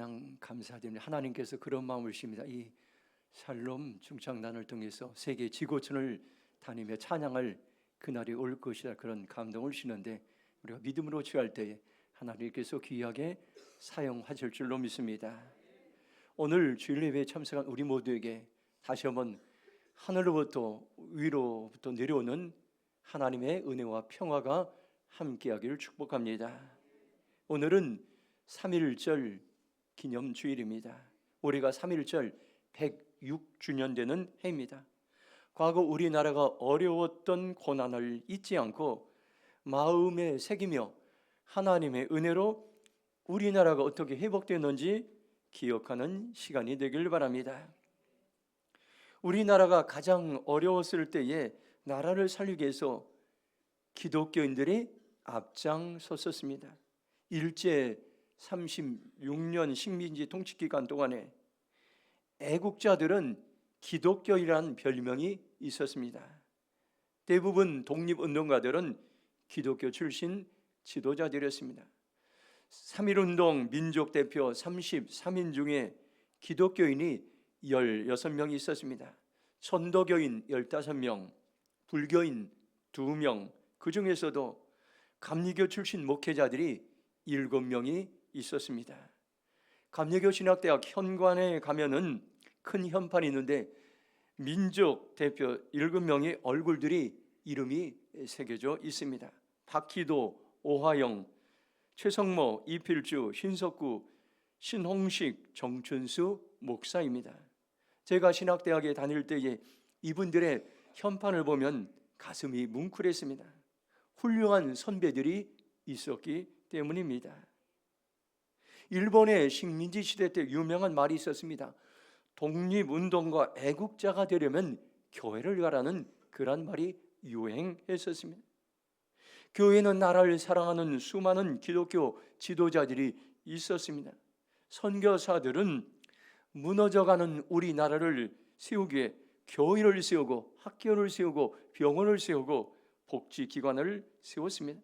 찬양 감사드립니다. 하나님께서 그런 마음을 주십니다. 이 샬롬 중창단을 통해서 세계 지구촌을 다니며 찬양할 그날이 올 것이다, 그런 감동을 주시는데 우리가 믿음으로 취할 때에 하나님께서 귀하게 사용하실 줄로 믿습니다. 오늘 주일 예배에 참석한 우리 모두에게 다시 한번 하늘로부터 위로부터 내려오는 하나님의 은혜와 평화가 함께하기를 축복합니다. 오늘은 3.1절 기념주일입니다. 올해가 3.1절 106주년 되는 해입니다. 과거 우리나라가 어려웠던 고난을 잊지 않고 마음에 새기며 하나님의 은혜로 우리나라가 어떻게 회복되었는지 기억하는 시간이 되길 바랍니다. 우리나라가 가장 어려웠을 때에 나라를 살리기 위해서 기독교인들이 앞장섰었습니다. 일제 36년 식민지 통치기간 동안에 애국자들은 기독교인이라는 별명이 있었습니다. 대부분 독립운동가들은 기독교 출신 지도자들이었습니다. 3.1운동 민족대표 33인 중에 기독교인이 16명이 있었습니다. 천도교인 15명, 불교인 2명, 그 중에서도 감리교 출신 목회자들이 7명이 있었습니다. 감리교 신학대학 현관에 가면은 큰 현판이 있는데 민족 대표 7명의 얼굴들이 이름이 새겨져 있습니다. 박희도, 오하영, 최성모, 이필주, 신석구, 신홍식, 정춘수 목사입니다. 제가 신학대학에 다닐 때에 이분들의 현판을 보면 가슴이 뭉클했습니다. 훌륭한 선배들이 있었기 때문입니다. 일본의 식민지 시대 때 유명한 말이 있었습니다. 독립운동가 애국자가 되려면 교회를 가라는 그런 말이 유행했었습니다. 교회는 나라를 사랑하는 수많은 기독교 지도자들이 있었습니다. 선교사들은 무너져가는 우리나라를 세우기 위해 교회를 세우고 학교를 세우고 병원을 세우고 복지기관을 세웠습니다.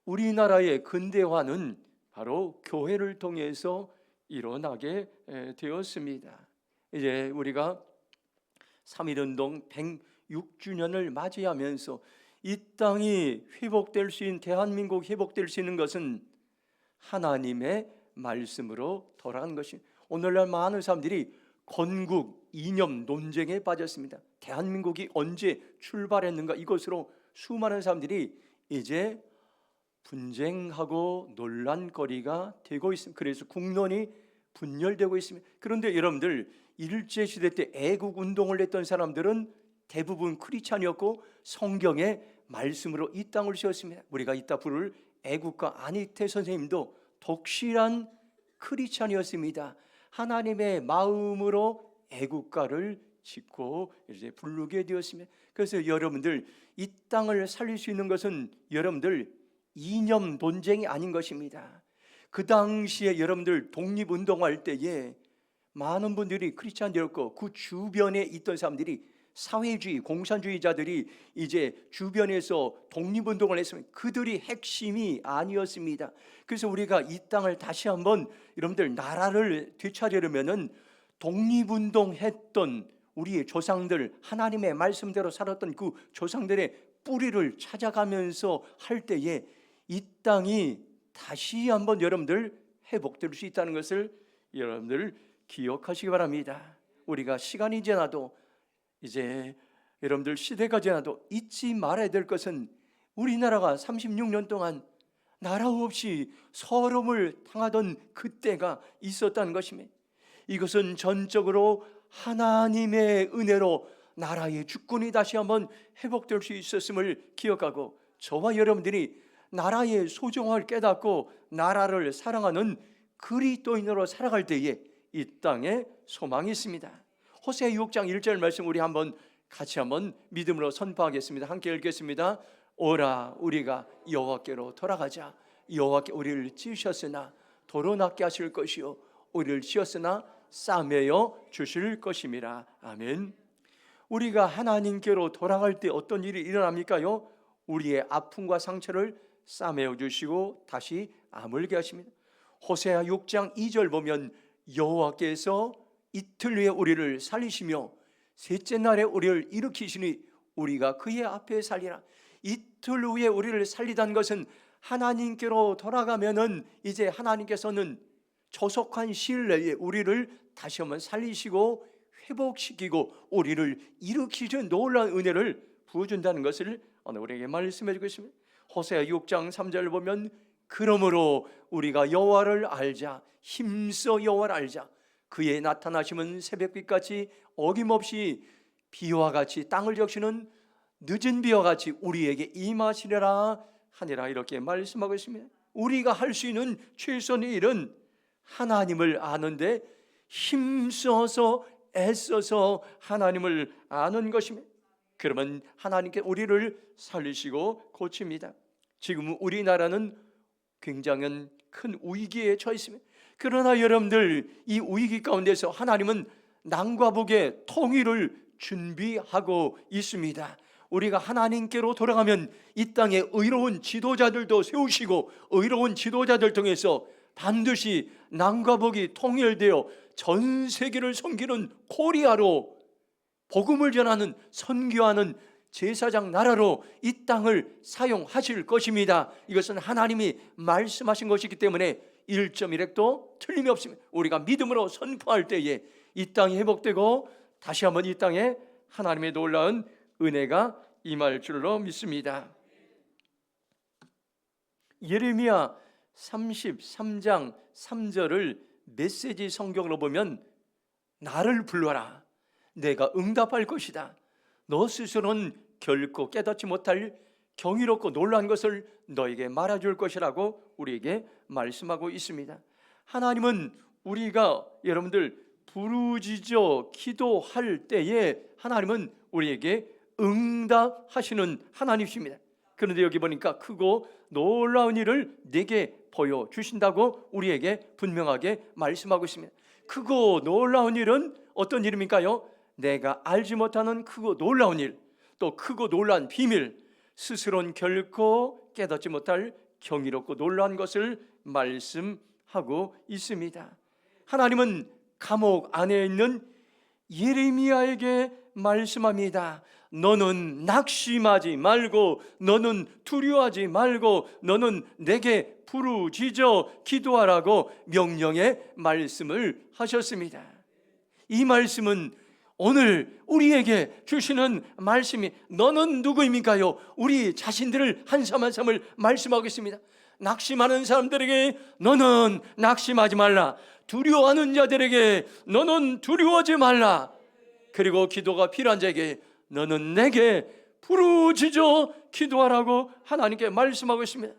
우리나라의 근대화는 바로 교회를 통해서 일어나게 되었습니다. 이제 우리가 3.1운동 106주년을 맞이하면서 이 땅이 회복될 수 있는, 대한민국 회복될 수 있는 것은 하나님의 말씀으로 돌아간 것입니다. 오늘날 많은 사람들이 건국 이념 논쟁에 빠졌습니다. 대한민국이 언제 출발했는가, 이것으로 수많은 사람들이 이제 분쟁하고 논란거리가 되고 있습니다. 그래서 국론이 분열되고 있습니다. 그런데 여러분들, 일제시대 때 애국운동을 했던 사람들은 대부분 크리스찬이었고 성경의 말씀으로 이 땅을 지었습니다. 우리가 이따 부를 애국가 안익태 선생님도 독실한 크리스찬이었습니다. 하나님의 마음으로 애국가를 짓고 이제 부르게 되었습니다. 그래서 여러분들, 이 땅을 살릴 수 있는 것은 여러분들 이념 논쟁이 아닌 것입니다. 그 당시에 여러분들 독립운동할 때에 많은 분들이 크리스찬이었고 그 주변에 있던 사람들이 사회주의, 공산주의자들이 이제 주변에서 독립운동을 했으면 그들이 핵심이 아니었습니다. 그래서 우리가 이 땅을 다시 한번 여러분들 나라를 되찾으려면은 독립운동 했던 우리의 조상들, 하나님의 말씀대로 살았던 그 조상들의 뿌리를 찾아가면서 할 때에 이 땅이 다시 한번 여러분들 회복될 수 있다는 것을 여러분들 기억하시기 바랍니다. 우리가 시간이 지나도, 이제 여러분들 시대가 지나도 잊지 말아야 될 것은 우리나라가 36년 동안 나라 없이 서름을 당하던 그때가 있었다는 것입니다. 이것은 전적으로 하나님의 은혜로 나라의 주권이 다시 한번 회복될 수 있었음을 기억하고, 저와 여러분들이 나라의 소중함을 깨닫고 나라를 사랑하는 그리스도인으로 살아갈 때에 이 땅에 소망이 있습니다. 호세아 6장 1절 말씀 우리 같이 한번 믿음으로 선포하겠습니다. 함께 읽겠습니다. 오라, 우리가 여호와께로 돌아가자. 여호와께 우리를 지으셨으나 도로 낫게 하실 것이요 우리를 지었으나 싸매어 주실 것임이라. 아멘. 우리가 하나님께로 돌아갈 때 어떤 일이 일어납니까요? 우리의 아픔과 상처를 싸매어 주시고 다시 아물게 하십니다. 호세아 6장 2절 보면 여호와께서 이틀 후에 우리를 살리시며 셋째 날에 우리를 일으키시니 우리가 그의 앞에 살리라. 이틀 후에 우리를 살리다는 것은 하나님께로 돌아가면은 이제 하나님께서는 조속한 시일 내에 우리를 다시 한번 살리시고 회복시키고 우리를 일으키는 놀라운 은혜를 부어준다는 것을 오늘 우리에게 말씀해 주고 있습니다. 호세아 6장 3절 보면 그러므로 우리가 여호와를 알자, 힘써 여호와를 알자. 그의 나타나심은 새벽빛같이 어김없이 비와 같이 땅을 적시는 늦은 비와 같이 우리에게 임하시리라 하니라. 이렇게 말씀하고 있습니다. 우리가 할 수 있는 최선의 일은 하나님을 아는데 힘써서 애써서 하나님을 아는 것입니다. 그러면 하나님께 우리를 살리시고 고칩니다. 지금 우리나라는 굉장히 큰 위기에 처해 있습니다. 그러나 여러분들, 이 위기 가운데서 하나님은 남과 북의 통일을 준비하고 있습니다. 우리가 하나님께로 돌아가면 이 땅에 의로운 지도자들도 세우시고 의로운 지도자들 통해서 반드시 남과 북이 통일되어 전 세계를 섬기는 코리아로 복음을 전하는 선교하는 제사장 나라로 이 땅을 사용하실 것입니다. 이것은 하나님이 말씀하신 것이기 때문에 1.1핵도 틀림이 없습니다. 우리가 믿음으로 선포할 때에 이 땅이 회복되고 다시 한번 이 땅에 하나님의 놀라운 은혜가 임할 줄로 믿습니다. 예레미야 33장 3절을 메시지 성경으로 보면 나를 불러라, 내가 응답할 것이다. 너 스스로는 결코 깨닫지 못할 경이롭고 놀라운 것을 너에게 말해줄 것이라고 우리에게 말씀하고 있습니다. 하나님은 우리가 여러분들 부르짖어 기도할 때에 하나님은 우리에게 응답하시는 하나님이십니다. 그런데 여기 보니까 크고 놀라운 일을 내게 보여주신다고 우리에게 분명하게 말씀하고 있습니다. 크고 놀라운 일은 어떤 일입니까요? 내가 알지 못하는 크고 놀라운 일, 또 크고 놀라운 비밀, 스스로는 결코 깨닫지 못할 경이롭고 놀라운 것을 말씀하고 있습니다. 하나님은 감옥 안에 있는 예레미야에게 말씀합니다. 너는 낙심하지 말고, 너는 두려워하지 말고, 너는 내게 부르짖어 기도하라고 명령의 말씀을 하셨습니다. 이 말씀은 오늘 우리에게 주시는 말씀이 너는 누구입니까요? 우리 자신들을 한 삶 한 삶을 말씀하고 있습니다. 낙심하는 사람들에게 너는 낙심하지 말라. 두려워하는 자들에게 너는 두려워하지 말라. 그리고 기도가 필요한 자에게 너는 내게 부르짖어 기도하라고 하나님께 말씀하고 있습니다.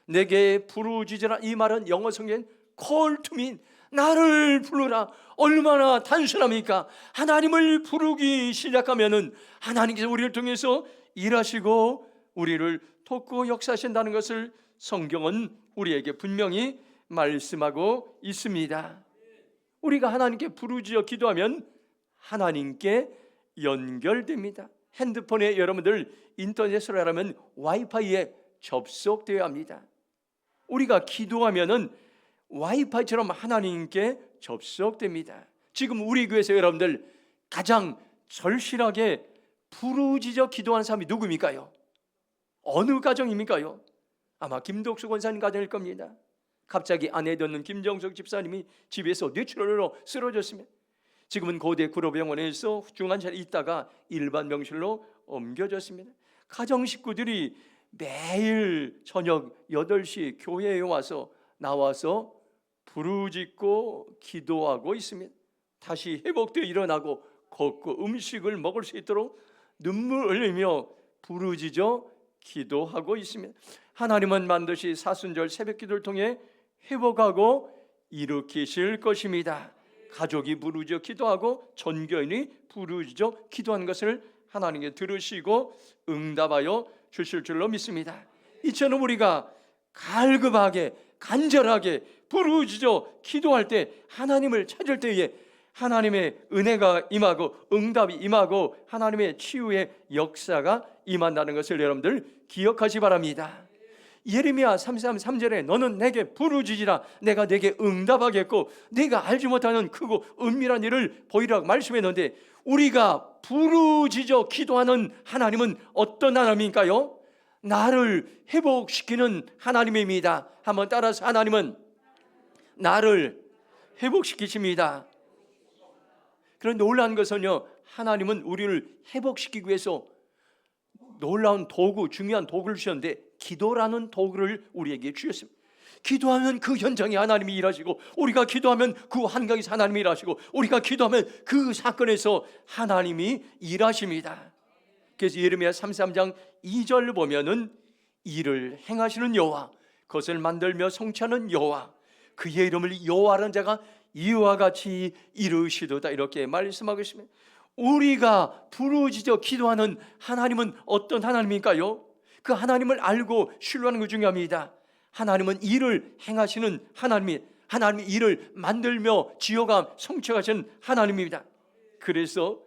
내게 부르짖으라, 이 말은 영어 성경엔 call to me, 나를 부르라. 얼마나 단순합니까? 하나님을 부르기 시작하면은 하나님께서 우리를 통해서 일하시고 우리를 돕고 역사하신다는 것을 성경은 우리에게 분명히 말씀하고 있습니다. 우리가 하나님께 부르짖어 기도하면 하나님께 연결됩니다. 핸드폰에 여러분들 인터넷으로 하려면 와이파이에 접속되어야 합니다. 우리가 기도하면은 와이파이처럼 하나님께 접속됩니다. 지금 우리 교회에서 여러분들 가장 절실하게 부르짖어 기도하는 사람이 누구입니까요? 어느 가정입니까요? 아마 김덕수 권사님 가정일 겁니다. 갑자기 아내 되는 김정석 집사님이 집에서 뇌출혈로 쓰러졌습니다. 지금은 고대 구로병원에서 중환자에 있다가 일반 병실로 옮겨졌습니다. 가정 식구들이 매일 저녁 8시 교회에 나와서 부르짖고 기도하고 있습니다. 다시 회복되어 일어나고 걷고 음식을 먹을 수 있도록 눈물 흘리며 부르짖어 기도하고 있습니다. 하나님은 반드시 사순절 새벽기도를 통해 회복하고 일으키실 것입니다. 가족이 부르짖어 기도하고 전교인이 부르짖어 기도하는 것을 하나님께 들으시고 응답하여 주실 줄로 믿습니다. 이처럼 우리가 갈급하게 간절하게 부르짖어 기도할 때, 하나님을 찾을 때에 하나님의 은혜가 임하고 응답이 임하고 하나님의 치유의 역사가 임한다는 것을 여러분들 기억하시 바랍니다. 예레미야 33:3절에 너는 내게 부르짖으라 내가 내게 응답하겠고 네가 알지 못하는 크고 은밀한 일을 보이라고 말씀했는데, 우리가 부르짖어 기도하는 하나님은 어떤 하나님인가요? 나를 회복시키는 하나님입니다. 한번 따라서, 하나님은 나를 회복시키십니다. 그런 놀라운 것은요, 하나님은 우리를 회복시키기 위해서 놀라운 도구, 중요한 도구를 주셨는데, 기도라는 도구를 우리에게 주셨습니다. 기도하면 그 현장에 하나님이 일하시고, 우리가 기도하면 그 환경에서 하나님이 일하시고, 우리가 기도하면 그 사건에서 하나님이 일하십니다. 그래서 예레미야 33장 2절 보면은 일을 행하시는 여호와, 그것을 만들며 성취하는 여호와, 그의 이름을 여호와라는 자가 이와 같이 이루시도다, 이렇게 말씀하고 있습니다. 우리가 부르짖어 기도하는 하나님은 어떤 하나님일까요? 그 하나님을 알고 신뢰하는 것 중요합니다. 하나님은 일을 행하시는 하나님이, 하나님이 일을 만들며 지어가 성취하시는 하나님입니다. 그래서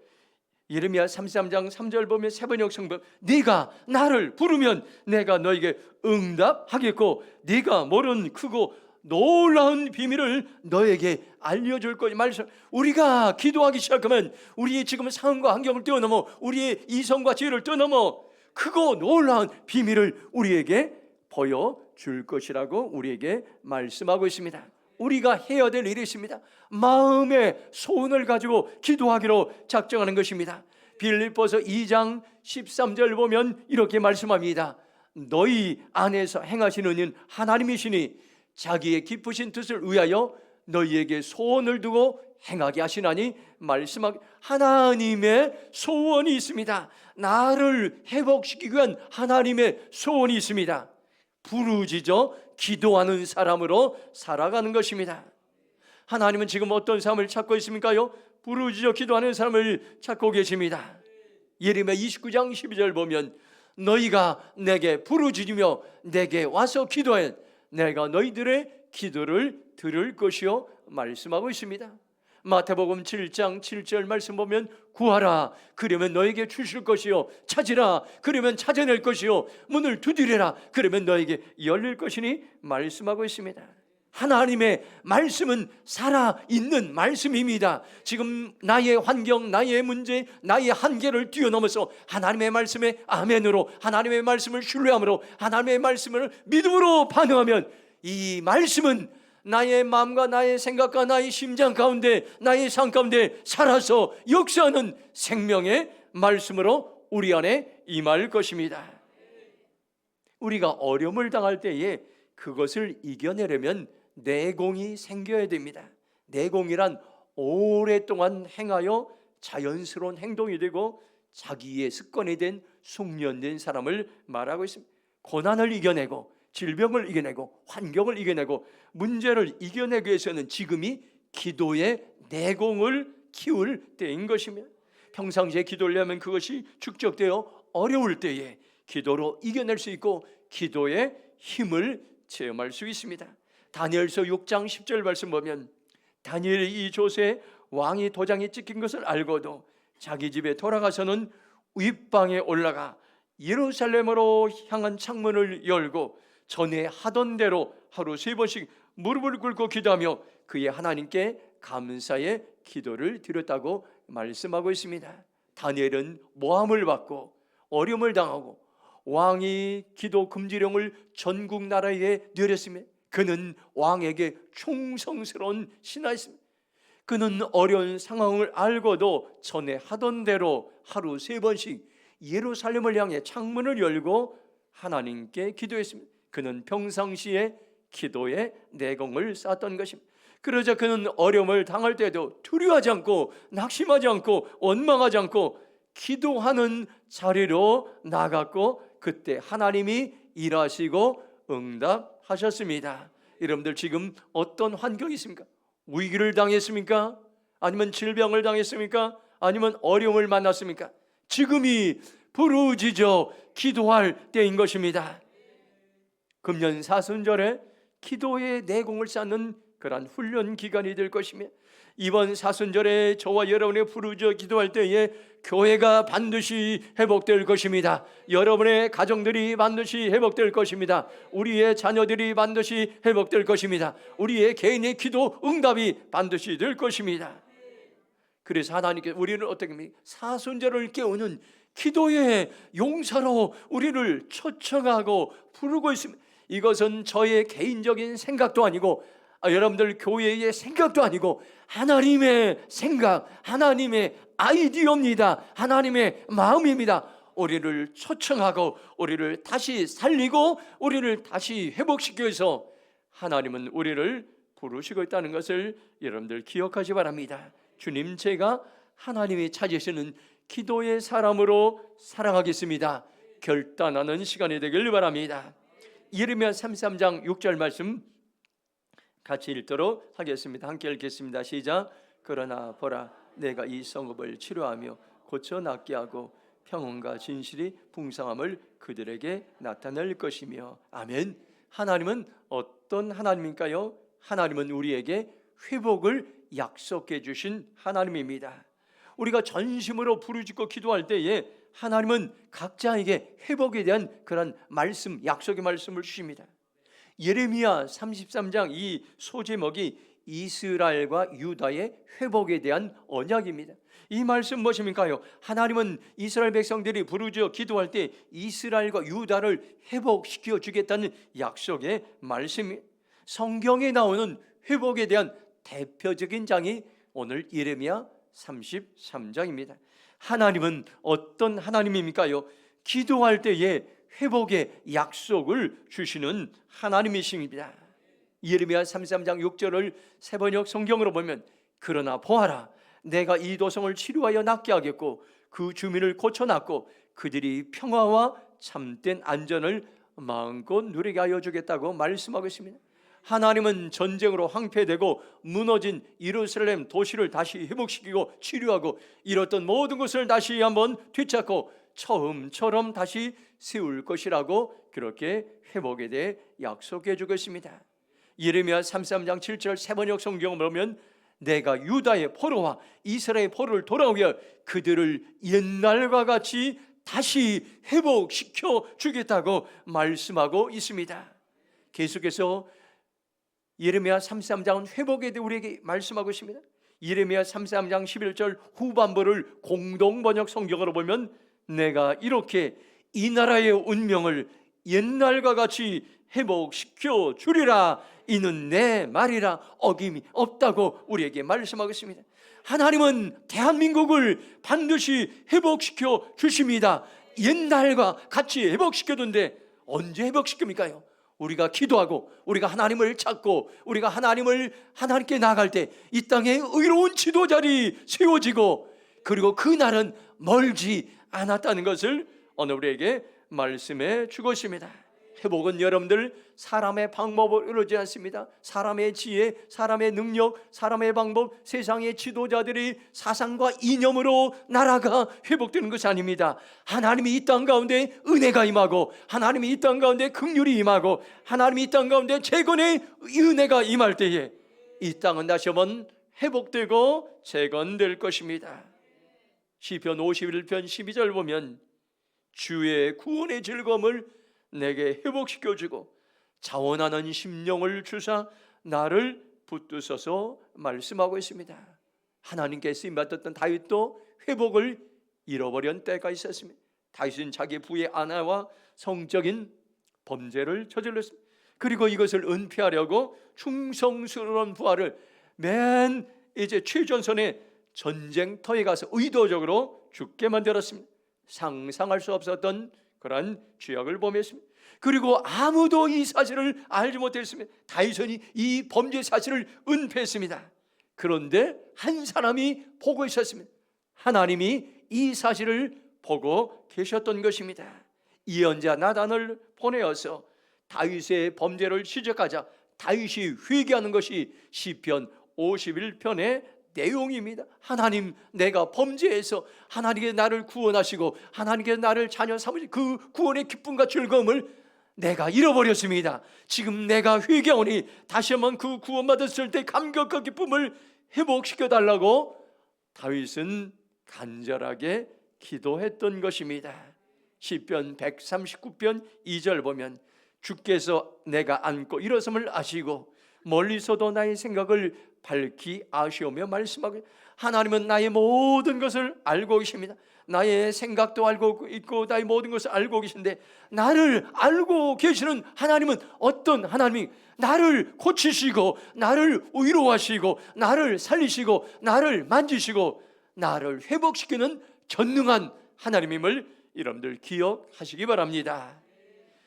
예레미야 33장 3절 보면 세 번역 성경, 네가 나를 부르면 내가 너에게 응답하겠고 네가 모르는 크고 놀라운 비밀을 너에게 알려줄 거지. 말씀. 우리가 기도하기 시작하면 우리의 지금 상황과 환경을 뛰어넘어, 우리의 이성과 지혜를 뛰어넘어 크고 놀라운 비밀을 우리에게 보여줄 것이라고 우리에게 말씀하고 있습니다. 우리가 해야 될 일이 있습니다. 마음의 소원을 가지고 기도하기로 작정하는 것입니다. 빌립보서 2장 13절 보면 이렇게 말씀합니다. 너희 안에서 행하시는 일 하나님이시니 자기의 기쁘신 뜻을 위하여 너희에게 소원을 두고 행하게 하시나니, 말씀하기, 하나님의 소원이 있습니다. 나를 회복시키기 위한 하나님의 소원이 있습니다. 부르짖어 기도하는 사람으로 살아가는 것입니다. 하나님은 지금 어떤 삶을 찾고 있습니까요? 부르짖어 기도하는 사람을 찾고 계십니다. 예레미야 29장 12절 보면 너희가 내게 부르짖으며 내게 와서 기도해 내가 너희들의 기도를 들을 것이요 말씀하고 있습니다. 마태복음 7장 7절 말씀 보면 구하라 그러면 너에게 주실 것이요 찾으라 그러면 찾아낼 것이요 문을 두드리라 그러면 너에게 열릴 것이니 말씀하고 있습니다. 하나님의 말씀은 살아있는 말씀입니다. 지금 나의 환경, 나의 문제, 나의 한계를 뛰어넘어서 하나님의 말씀에 아멘으로, 하나님의 말씀을 신뢰함으로, 하나님의 말씀을 믿음으로 반응하면 이 말씀은 나의 마음과 나의 생각과 나의 심장 가운데, 나의 삶 가운데 살아서 역사하는 생명의 말씀으로 우리 안에 임할 것입니다. 우리가 어려움을 당할 때에 그것을 이겨내려면 내공이 생겨야 됩니다. 내공이란 오랫동안 행하여 자연스러운 행동이 되고 자기의 습관이 된 숙련된 사람을 말하고 있습니다. 고난을 이겨내고 질병을 이겨내고 환경을 이겨내고 문제를 이겨내기 위해서는 지금이 기도의 내공을 키울 때인 것입니다. 평상시에 기도를 하면 그것이 축적되어 어려울 때에 기도로 이겨낼 수 있고 기도의 힘을 체험할 수 있습니다. 다니엘서 6장 10절 말씀 보면 다니엘이 이 조세 왕이 도장에 찍힌 것을 알고도 자기 집에 돌아가서는 윗방에 올라가 예루살렘으로 향한 창문을 열고 전에 하던 대로 하루 3번씩 무릎을 꿇고 기도하며 그의 하나님께 감사의 기도를 드렸다고 말씀하고 있습니다. 다니엘은 모함을 받고 어려움을 당하고 왕이 기도 금지령을 전국 나라에 내렸으며 그는 왕에게 충성스러운 신하였습니다. 그는 어려운 상황을 알고도 전에 하던 대로 하루 3번씩 예루살렘을 향해 창문을 열고 하나님께 기도했습니다. 그는 평상시에 기도의 내공을 쌓았던 것입니다. 그러자 그는 어려움을 당할 때도 두려워하지 않고 낙심하지 않고 원망하지 않고 기도하는 자리로 나갔고 그때 하나님이 일하시고 응답하셨습니다. 여러분들 지금 어떤 환경이 있습니까? 위기를 당했습니까? 아니면 질병을 당했습니까? 아니면 어려움을 만났습니까? 지금이 부르짖어 기도할 때인 것입니다. 금년 사순절에 기도의 내공을 쌓는 그러한 훈련 기간이 될 것이며, 이번 사순절에 저와 여러분의 부르짖어 기도할 때에 교회가 반드시 회복될 것입니다. 여러분의 가정들이 반드시 회복될 것입니다. 우리의 자녀들이 반드시 회복될 것입니다. 우리의 개인의 기도 응답이 반드시 될 것입니다. 그래서 하나님께 우리는 어떻게 합니까? 사순절을 깨우는 기도의 용사로 우리를 초청하고 부르고 있습니다. 이것은 저의 개인적인 생각도 아니고 여러분들 교회의 생각도 아니고 하나님의 생각, 하나님의 아이디어입니다. 하나님의 마음입니다. 우리를 초청하고 우리를 다시 살리고 우리를 다시 회복시키기 위해서 하나님은 우리를 부르시고 있다는 것을 여러분들 기억하시 바랍니다. 주님, 제가 하나님이 찾으시는 기도의 사람으로 살아가겠습니다. 결단하는 시간이 되길 바랍니다. 예레미야 33장 6절 말씀 같이 읽도록 하겠습니다. 함께 읽겠습니다. 시작. 그러나 보라, 내가 이 성읍을 치료하며 고쳐 낫게 하고 평온과 진실이 풍성함을 그들에게 나타낼 것이며. 아멘. 하나님은 어떤 하나님일까요? 하나님은 우리에게 회복을 약속해 주신 하나님입니다. 우리가 전심으로 부르짖고 기도할 때에 하나님은 각자에게 회복에 대한 그런 말씀, 약속의 말씀을 주십니다. 예레미야 33장 이 소제목이 이스라엘과 유다의 회복에 대한 언약입니다. 이 말씀 무엇입니까요? 하나님은 이스라엘 백성들이 부르짖어 기도할 때 이스라엘과 유다를 회복시켜 주겠다는 약속의 말씀이, 성경에 나오는 회복에 대한 대표적인 장이 오늘 예레미야 33장입니다. 하나님은 어떤 하나님입니까요? 기도할 때에 회복의 약속을 주시는 하나님이십니다. 예레미야 33장 6절을 세번역 성경으로 보면, 그러나 보아라, 내가 이 도성을 치료하여 낫게 하겠고 그 주민을 고쳐놨고 그들이 평화와 참된 안전을 마음껏 누리게 하여 주겠다고 말씀하고 있습니다. 하나님은 전쟁으로 황폐되고 무너진 예루살렘 도시를 다시 회복시키고 치료하고 잃었던 모든 것을 다시 한번 되찾고 처음처럼 다시 세울 것이라고 그렇게 회복에 대해 약속해 주고 있습니다. 예레미야 33장 7절 세번역 성경을 보면, 내가 유다의 포로와 이스라엘의 포로를 돌아오게 그들을 옛날과 같이 다시 회복시켜 주겠다고 말씀하고 있습니다. 계속해서 예레미야 33장은 회복에 대해 우리에게 말씀하고 있습니다. 예레미야 33장 11절 후반부를 공동 번역 성경으로 보면, 내가 이렇게 이 나라의 운명을 옛날과 같이 회복시켜 주리라, 이는 내 말이라 어김이 없다고 우리에게 말씀하고 있습니다. 하나님은 대한민국을 반드시 회복시켜 주십니다. 옛날과 같이 회복시켜둔데 언제 회복시킵니까요? 우리가 기도하고 우리가 하나님을 찾고 우리가 하나님께 나아갈 때 이 땅에 의로운 지도자들이 세워지고, 그리고 그날은 멀지 않았다는 것을 오늘 우리에게 말씀해 주고 있습니다. 회복은 여러분들 사람의 방법으로 이루어지지 않습니다. 사람의 지혜, 사람의 능력, 사람의 방법, 세상의 지도자들이 사상과 이념으로 나라가 회복되는 것이 아닙니다. 하나님이 이 땅 가운데 은혜가 임하고, 하나님이 이 땅 가운데 긍휼이 임하고, 하나님이 이 땅 가운데 재건의 은혜가 임할 때에 이 땅은 다시 한번 회복되고 재건될 것입니다. 시편 51편 12절 보면, 주의 구원의 즐거움을 내게 회복시켜주고 자원하는 심령을 주사 나를 붙드셔서 말씀하고 있습니다. 하나님께 쓰임받았던 다윗도 회복을 잃어버린 때가 있었습니다. 다윗은 자기 부의 아내와 성적인 범죄를 저질렀습니다. 그리고 이것을 은폐하려고 충성스러운 부하를 맨 이제 최전선의 전쟁터에 가서 의도적으로 죽게 만들었습니다. 상상할 수 없었던 그러한 죄악을 범했습니다. 그리고 아무도 이 사실을 알지 못했습니다. 다윗은 이 범죄 사실을 은폐했습니다. 그런데 한 사람이 보고 있었습니다. 하나님이 이 사실을 보고 계셨던 것입니다. 예언자 나단을 보내어서 다윗의 범죄를 지적하자 다윗이 회개하는 것이 시편 51편의 내용입니다. 하나님, 내가 범죄해서 하나님께 나를 구원하시고 하나님께 나를 자녀 삼으신 그 구원의 기쁨과 즐거움을 내가 잃어버렸습니다. 지금 내가 회개하오니 다시 한번 그 구원받았을 때 감격과 기쁨을 회복시켜 달라고 다윗은 간절하게 기도했던 것입니다. 시편 139편 2절 보면 주께서 내가 앉고 일어섬을 아시고 멀리서도 나의 생각을 밝히 아시오며 말씀하고, 하나님은 나의 모든 것을 알고 계십니다. 나의 생각도 알고 있고 나의 모든 것을 알고 계신데, 나를 알고 계시는 하나님은 어떤 하나님이 나를 고치시고 나를 위로하시고 나를 살리시고 나를 만지시고 나를 회복시키는 전능한 하나님임을 여러분들 기억하시기 바랍니다.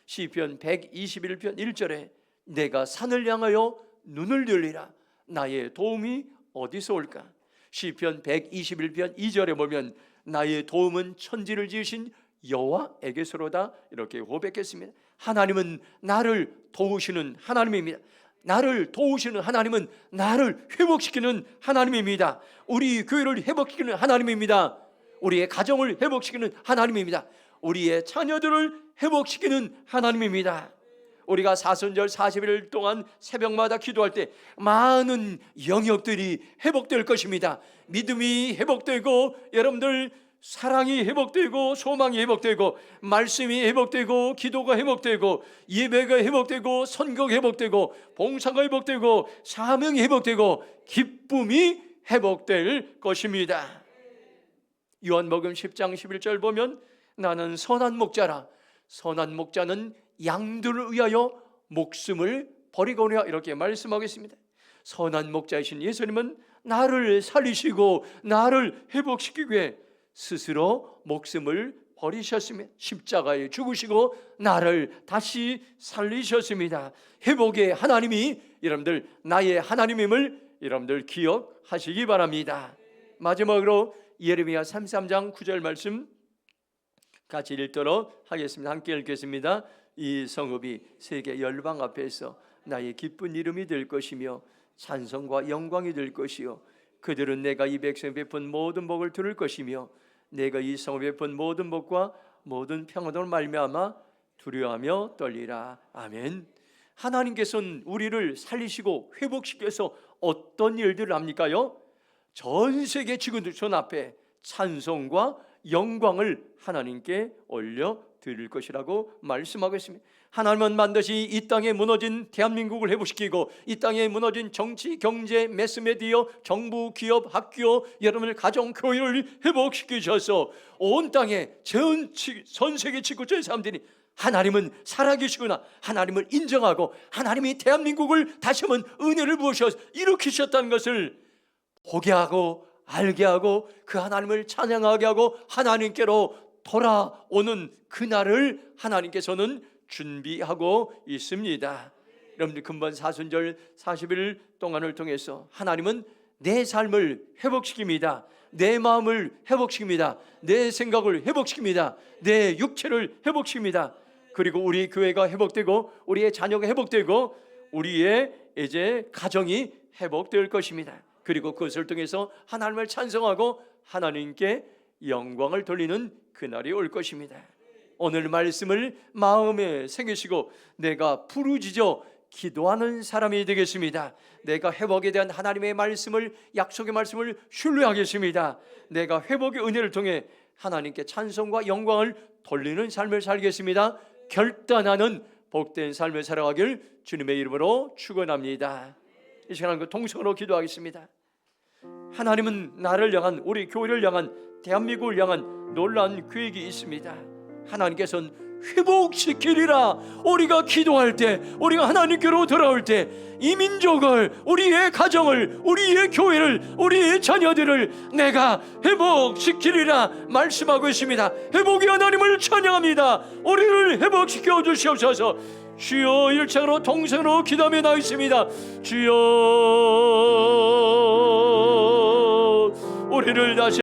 시편 121편 1절에 내가 산을 향하여 눈을 들리라 나의 도움이 어디서 올까? 시편 121편 2절에 보면 나의 도움은 천지를 지으신 여호와에게서로다 이렇게 고백했습니다. 하나님은 나를 도우시는 하나님입니다. 나를 도우시는 하나님은 나를 회복시키는 하나님입니다. 우리 교회를 회복시키는 하나님입니다. 우리의 가정을 회복시키는 하나님입니다. 우리의 자녀들을 회복시키는 하나님입니다. 우리가 사순절 40일 동안 새벽마다 기도할 때 많은 영역들이 회복될 것입니다. 믿음이 회복되고, 여러분들 사랑이 회복되고, 소망이 회복되고, 말씀이 회복되고, 기도가 회복되고, 예배가 회복되고, 선거가 회복되고, 봉사가 회복되고, 사명이 회복되고, 기쁨이 회복될 것입니다. 요한복음 10장 11절 보면 나는 선한 목자라 선한 목자는 양들을 위하여 목숨을 버리거니와 이렇게 말씀하고 있습니다. 선한 목자이신 예수님은 나를 살리시고 나를 회복시키기 위해 스스로 목숨을 버리셨습니다. 십자가에 죽으시고 나를 다시 살리셨습니다. 회복의 하나님이 여러분들 나의 하나님임을 여러분들 기억하시기 바랍니다. 마지막으로 예레미야 33장 9절 말씀 같이 읽도록 하겠습니다. 함께 읽겠습니다. 이 성읍이 세계 열방 앞에서 나의 기쁜 이름이 될 것이며 찬송과 영광이 될 것이요 그들은 내가 이 백성에 베푼 모든 복을 들을 것이며 내가 이 성읍에 베푼 모든 복과 모든 평안으로 말미암아 두려워하며 떨리라. 아멘. 하나님께서는 우리를 살리시고 회복시켜서 어떤 일들을 합니까요? 전 세계 지구촌 앞에 찬송과 영광을 하나님께 올려 드릴 것이라고 말씀하고 있습니다. 하나님은 반드시 이 땅에 무너진 대한민국을 회복시키고 이 땅에 무너진 정치, 경제, 매스미디어, 정부, 기업, 학교, 여러분의 가정, 교회를 회복시키셔서 온 땅에 전 세계 지구촌의 사람들이 하나님은 살아계시구나, 하나님을 인정하고 하나님이 대한민국을 다시 한번 은혜를 부으셔서 일으키셨다는 것을 보게 하고 알게 하고 그 하나님을 찬양하게 하고 하나님께로 돌아오는 그날을 하나님께서는 준비하고 있습니다. 여러분들 금번 사순절 40일 동안을 통해서 하나님은 내 삶을 회복시킵니다. 내 마음을 회복시킵니다. 내 생각을 회복시킵니다. 내 육체를 회복시킵니다. 그리고 우리 교회가 회복되고 우리의 자녀가 회복되고 우리의 이제 가정이 회복될 것입니다. 그리고 그것을 통해서 하나님을 찬송하고 하나님께 영광을 돌리는 그날이 올 것입니다. 오늘 말씀을 마음에 새기시고 내가 부르짖어 기도하는 사람이 되겠습니다. 내가 회복에 대한 하나님의 말씀을, 약속의 말씀을 신뢰하겠습니다. 내가 회복의 은혜를 통해 하나님께 찬송과 영광을 돌리는 삶을 살겠습니다. 결단하는 복된 삶을 살아가길 주님의 이름으로 축원합니다. 이 시간 그 동성으로 기도하겠습니다. 하나님은 나를 향한, 우리 교회를 향한, 대한민국을 향한 놀라운 계획이 있습니다. 하나님께서는 회복시키리라. 우리가 기도할 때, 우리가 하나님께로 돌아올 때 이 민족을, 우리의 가정을, 우리의 교회를, 우리의 자녀들을 내가 회복시키리라 말씀하고 있습니다. 회복의 하나님을 찬양합니다. 우리를 회복시켜 주시옵소서. 주여, 1차로 동성으로 기도하며 나있습니다. 주여, 우리를 다시